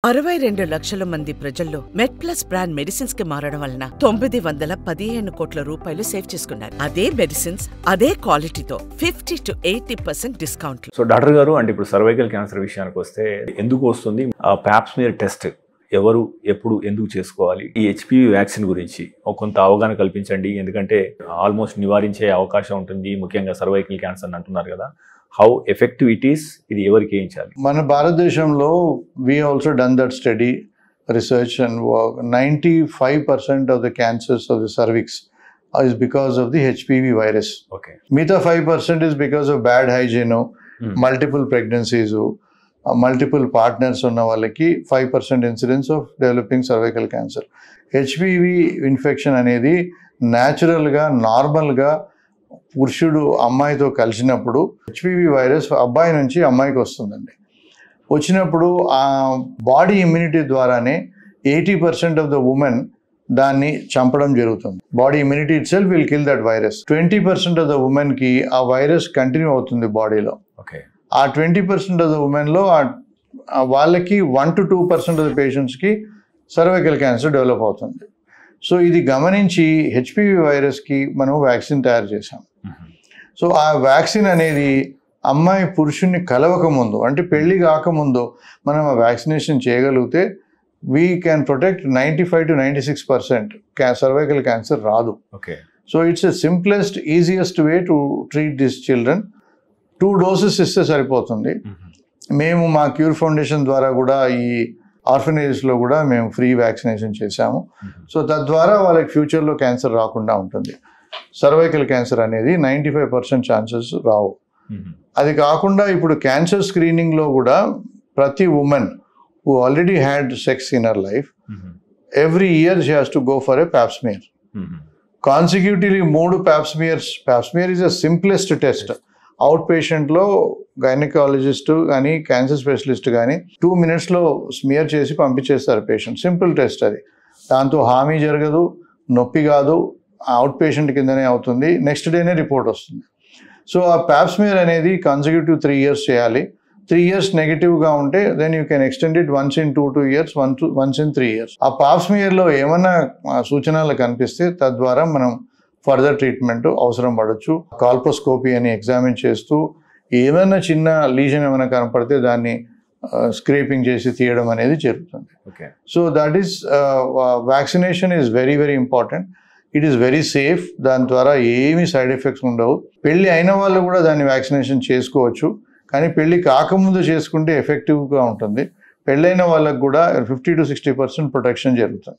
62 లక్షల మంది ప్రజల్లో మెడ్ప్లస్ బ్రాండ్ మెడిసిన్స్ కి మారడం వలన 915 కోట్ల రూపాయలు సేవ్ చేసుకున్నారు. అదే మెడిసిన్స్ అదే క్వాలిటీతో 50 to 80% డిస్కౌంట్. సో డాక్టర్ గారు, అంటే ఇప్పుడు సర్వైకల్ క్యాన్సర్ విషయానికి వస్తే ఎందుకు వస్తుంది? ప్యాప్స్మియర్ టెస్ట్ ఎవరు ఎప్పుడు ఎందుకు చేసుకోవాలి? ఈ హెచ్పివి వ్యాక్సిన్ గురించి కొంత అవగాహన కల్పించండి. ఎందుకంటే ఆల్మోస్ట్ నివారించే అవకాశం ఉంటుంది, ముఖ్యంగా సర్వైకల్ క్యాన్సర్ అంటున్నారు కదా. హౌ ఎఫెక్టివ్ ఇట్ ఈస్, ఇది ఎవరికి చేయించాలి? మన భారతదేశంలో we also done that study research and 95% of the cancers of the cervix is because of the HPV virus. Okay. మిగతా 5% is because of bad hygiene, multiple pregnancies, multiple partners ఉన్న వాళ్ళకి 5% incidence of developing cervical cancer. HPV infection అనేది న్యాచురల్గా నార్మల్గా పురుషుడు అమ్మాయితో కలిసినప్పుడు HPV virus అబ్బాయి నుంచి అమ్మాయికి వస్తుందండి. వచ్చినప్పుడు ఆ బాడీ ఇమ్యూనిటీ ద్వారానే 80% ఆఫ్ ద ఉమెన్ దాన్ని చంపడం జరుగుతుంది. Body immunity it self will kill that virus. 20% of the ఉమెన్కి ఆ వైరస్ కంటిన్యూ అవుతుంది బాడీలో. ఆ 20% ఆఫ్ ద ఉమెన్లో వాళ్ళకి 1 to 2% ఆఫ్ ద పేషెంట్స్కి సర్వైకల్ క్యాన్సర్ డెవలప్ అవుతుంది. సో ఇది గమనించి హెచ్పివి వైరస్కి మనం వ్యాక్సిన్ తయారు చేసాం. సో ఆ వ్యాక్సిన్ అనేది అమ్మాయి పురుషుణ్ణి కలవకముందు, అంటే పెళ్లి కాకముందు మనం ఆ వ్యాక్సినేషన్ చేయగలిగితే we can protect 95 to 96% cervical cancer రాదు. So it's a simplest easiest way to treat this children. 2 doses ఇస్తే సరిపోతుంది. మేము మా క్యూర్ ఫౌండేషన్ ద్వారా కూడా ఈ ఆర్ఫనేజెస్లో కూడా మేము ఫ్రీ వ్యాక్సినేషన్ చేశాము. సో తద్వారా వాళ్ళకి ఫ్యూచర్లో క్యాన్సర్ రాకుండా ఉంటుంది. సర్వైకల్ క్యాన్సర్ అనేది 95% ఛాన్సెస్ రావు. అది కాకుండా ఇప్పుడు క్యాన్సర్ స్క్రీనింగ్లో కూడా ప్రతి woman who already had sex in her life every year she has to go for a pap smear. Consecutively 3 pap smears. Pap smear is the simplest test. Out పేషెంట్లో గైనకాలజిస్ట్ కానీ క్యాన్సర్ స్పెషలిస్ట్ కానీ 2 minutesలో స్మియర్ చేసి పంపించేస్తారు పేషెంట్. సింపుల్ టెస్ట్ అది. దాంతో హామీ జరగదు, నొప్పి కాదు, అవుట్ పేషెంట్ కిందనే అవుతుంది, నెక్స్ట్ డేనే రిపోర్ట్ వస్తుంది. సో ఆ ప్యాప్స్మియర్ అనేది కాన్సిక్యూటివ్ 3 years చేయాలి. 3 years నెగిటివ్గా ఉంటే then you can extend it once in 2 years, once in 3 years. ఆ ప్యాప్స్మియర్లో ఏమన్నా సూచనలు కనిపిస్తే తద్వారా మనం ఫర్దర్ ట్రీట్మెంట్ అవసరం పడవచ్చు. కాల్పోస్కోపీ అని ఎగ్జామిన్ చేస్తూ ఏమైనా చిన్న లీజన్ ఏమైనా కనపడితే దాన్ని స్క్రేపింగ్ చేసి తీయడం అనేది జరుగుతుంది. So that is vaccination is very very important. It is very safe. దాని ద్వారా ఏమీ సైడ్ ఎఫెక్ట్స్ ఉండవు. పెళ్ళి అయిన వాళ్ళు కూడా దాన్ని వ్యాక్సినేషన్ చేసుకోవచ్చు, కానీ పెళ్ళి కాకముందు చేసుకుంటే ఎఫెక్టివ్గా ఉంటుంది. పెళ్ళైన వాళ్ళకు కూడా 50 to 60% ప్రొటెక్షన్ జరుగుతుంది.